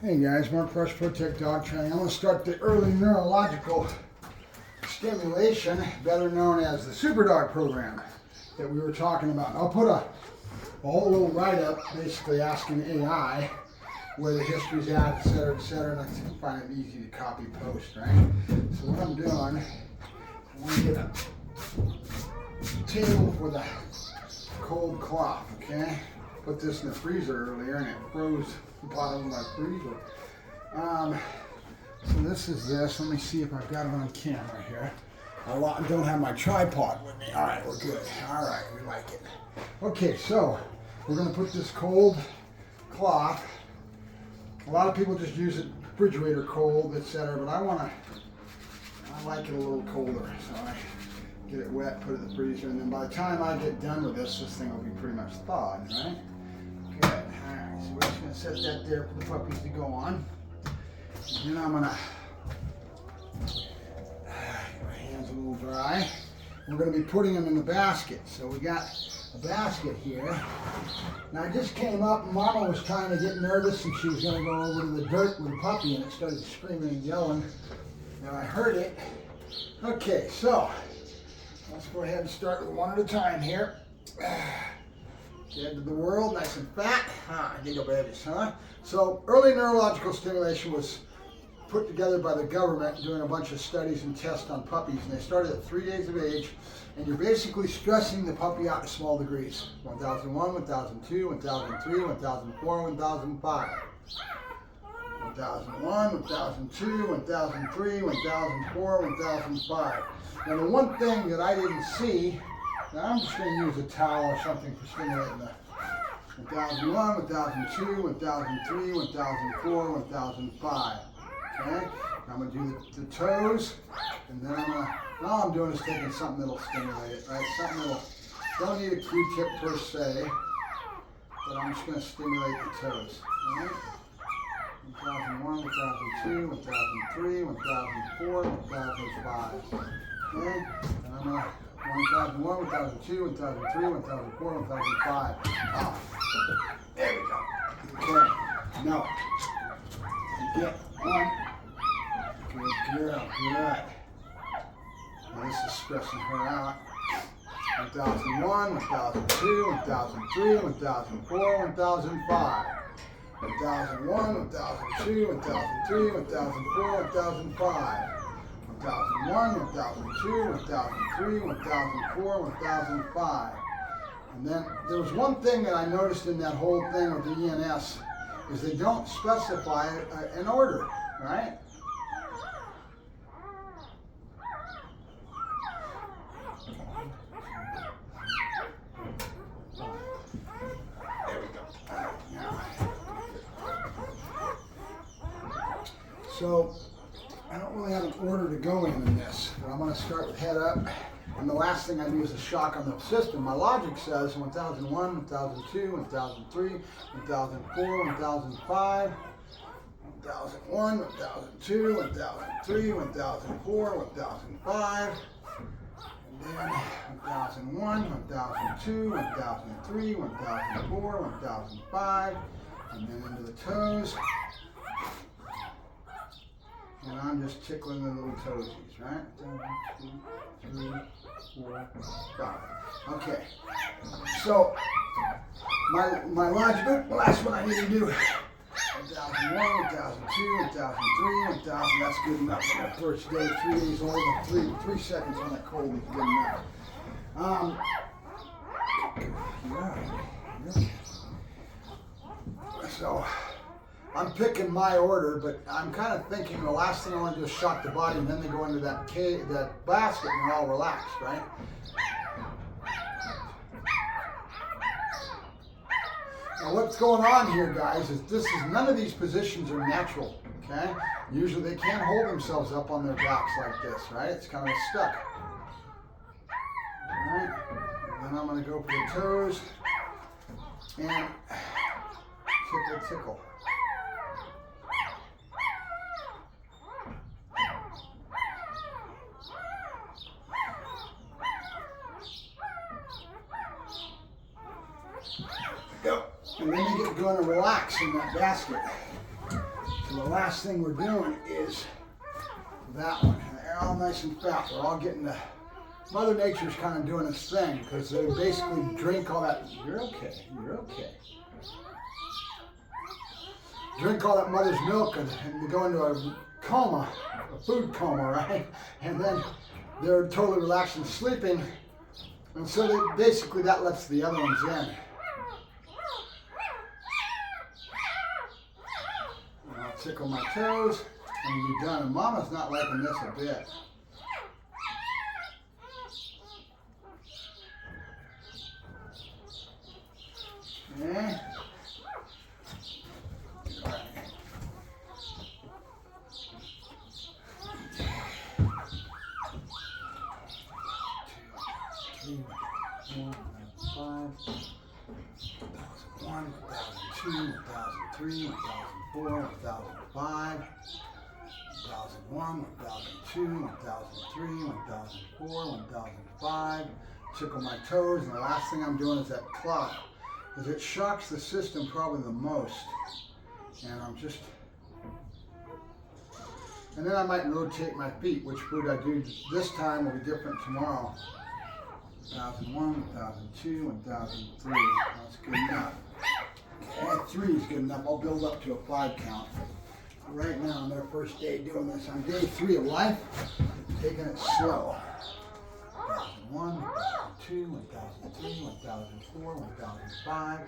Hey guys, Mark Fresh Protect Dog Training. I'm going to start the early neurological stimulation, better known as the Super Dog program that we were talking about. I'll put a whole little write-up basically asking AI where the history's at, etc., and I find it easy to copy post, right? So what I'm doing, I'm going to get a table with a cold cloth, okay? Put this in the freezer earlier and it froze the bottom of my freezer. So this is this. Let me see if I've got it on camera here. I don't have my tripod with me. All right, we're good. All right, we like it. Okay, so we're going to put this cold cloth. A lot of people just use it refrigerator cold, etc. But I like it a little colder. So I get it wet, put it in the freezer, and then by the time I get done with this thing will be pretty much thawed, right? Good. All right, so we're just going to set that there for the puppies to go on. And then I'm going to get my hands a little dry. We're going to be putting them in the basket. So we got a basket here. Now I just came up and Mama was trying to get nervous and she was going to go over to the dirt with the puppy and it started screaming and yelling. Now I heard it. Okay, so let's go ahead and start with one at a time here. Head to the world, nice and fat. Giggle babies, huh? So early neurological stimulation was put together by the government doing a bunch of studies and tests on puppies, and they started at 3 days of age, and you're basically stressing the puppy out to small degrees. 1001, 1002, 1003, 1004, 1005. 1001, 1002, 1003, 1004, 1005. Now the one thing that I didn't see, now I'm just going to use a towel or something for stimulating the 1001, 1002, 1003, 1004, 1005. Okay? I'm going to do the toes, and then all I'm doing is taking something that'll stimulate it, right? Something that'll, don't need a Q-tip per se, but I'm just going to stimulate the toes. All right? 1001, 1002, 1003, 1004, 1005. Okay? And I'm going to 1001, 1002, 1003, 1004, 1005. Oh, there we go. Okay. Now, you get one. Good girl. Good. Now this is stressing her out. 1001, 1002, 1003, 1004, 1005. 1001, 1002, 1003, 1004, 1005. 1001, 1002, 1003, 1004, 1005. And then there was one thing that I noticed in that whole thing with the ENS is they don't specify an order, right? There we go. All right, now. So I don't really have an order to go in this, but I'm going to start with head up. And the last thing I do is a shock on the system. My logic says 1001, 1002, 1003, 1004, 1005, 1001, 1002, 1003, 1004, 1005, and then 1001, 1002, 1003, 1004, 1005, and then into the toes. And I'm just tickling the little toesies, right? 1, 2, 3, 4, 5. Okay. So my logic, the last one I need to do 1001, 1002, 1003, 1000. That's good enough for that first day. 3 days old, 3 seconds on that cold is good enough. So I'm picking my order, but I'm kind of thinking the last thing I want to do is shock the body, and then they go into that basket and they're all relaxed, right? Now what's going on here, guys, is none of these positions are natural, okay? Usually they can't hold themselves up on their backs like this, right? It's kind of stuck. All right, and then I'm going to go for the toes and tickle. Go. And then they get going to relax in that basket. So the last thing we're doing is that one. And they're all nice and fat. They're all getting the, Mother Nature's kind of doing its thing because they basically drink all that. You're okay. You're okay. Drink all that mother's milk and they go into a coma, a food coma, right? And then they're totally relaxed and sleeping. And so they, basically that lets the other ones in. And I'll tickle my toes and we'll be done. And Mama's not liking this a bit. Okay. Tickle my toes, and the last thing I'm doing is that clock, because it shocks the system probably the most. And I'm just, and then I might rotate my feet, which food I do this time will be different tomorrow. 1001, 1002, 1003. That's good enough. Okay, 3 is good enough. I'll build up to a 5 count. Right now on their first day doing this, on day 3 of life, taking it slow. 1001, 1002, 1003, 1004, 1005,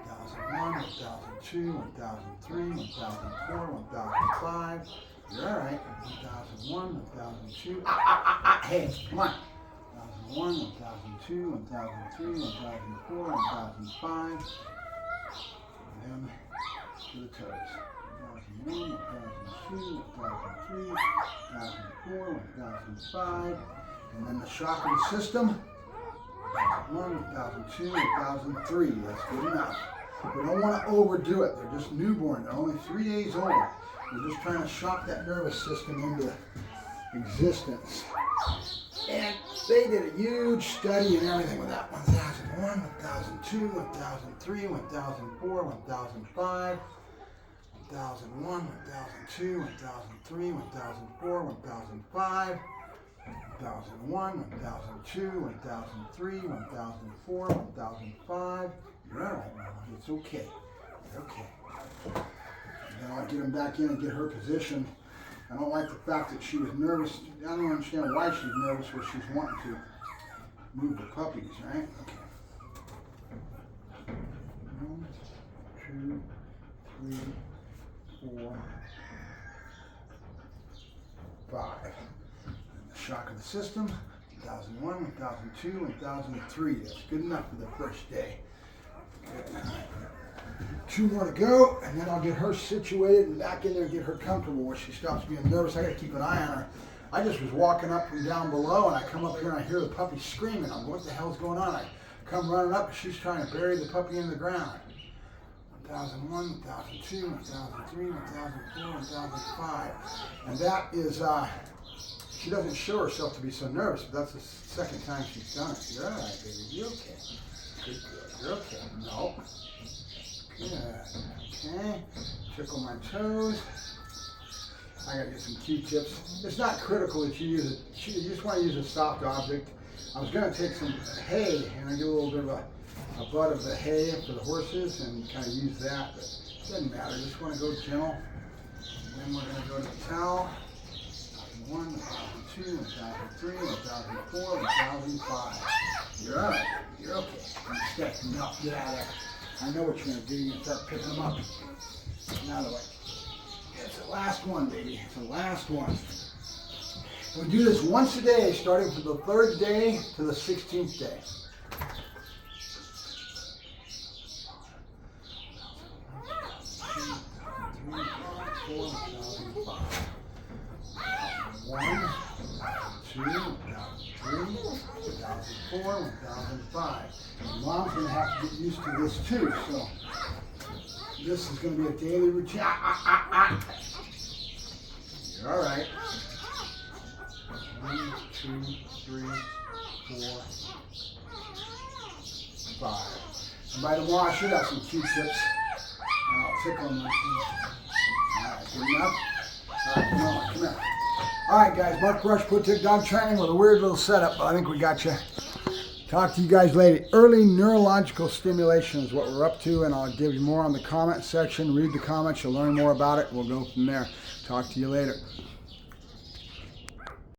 1001, 1002, 1003, 1004, 1005. You're all right. 1001, 1002. Hey, come on. 1001, 1002, 1003, 1004, 1005. And then to the toes. 1001, 1002, 1003, 1004, 1005. And then the shock of the system. 1001, 1002, 1003. That's good enough. We don't want to overdo it. They're just newborn. They're only 3 days old. We're just trying to shock that nervous system into existence. And they did a huge study and everything with that. 1001, 1002, 1003, 1004, 1005, 1001, 1002, 1003, 1004, 1005, 1001, 1002, 1003, 1004, 1005. You're all right, Mama. It's okay. You're okay. And then I'll get him back in and get her positioned. I don't like the fact that she was nervous. I don't understand why she's nervous where she's wanting to move the puppies, right? Okay. 1, 2, 3, 4, 5. And the shock of the system, 1001, 1002, 1003. That's good enough for the first day. Good. 2 more to go, and then I'll get her situated and back in there and get her comfortable where she stops being nervous. I gotta keep an eye on her. I just was walking up from down below and I come up here and I hear the puppy screaming. I'm what the hell's going on? I come running up and she's trying to bury the puppy in the ground. 1001, 1002, 1003, 1004, 1005. And that is, she doesn't show herself to be so nervous, but that's the second time she's done it. You're all right, baby. You're okay. Good girl. You're okay. No. Good. Okay. Tickle my toes. I gotta get some Q-tips. It's not critical that you use it. You just want to use a soft object. I was gonna take some hay and I get a little bit of a butt of the hay for the horses and kind of use that, but it doesn't matter. Just want to go gentle. And then we're gonna go to the towel. 1001, 1002, 1003, 1004, 1005. You're all right. You're okay. Step. No, get out of there. I know what you're going to do. You're going to start picking them up. Now the way. It's the last one, baby. It's the last one. We do this once a day, starting from the 3rd day to the 16th day. 1, 2, 3, 1004, 1005. Mom's going to have to get used to this too, so this is going to be a daily routine. You're all right. 1, 2, 3, 4, 5. And by tomorrow I should have some Q-tips, and I'll tickle them. Good enough? All right, come on, come here. All right, guys, Mark Brush, Put Tick Dog Training with a weird little setup, but I think we got you. Talk to you guys later. Early neurological stimulation is what we're up to, and I'll give you more on the comment section. Read the comments, you'll learn more about it. We'll go from there. Talk to you later.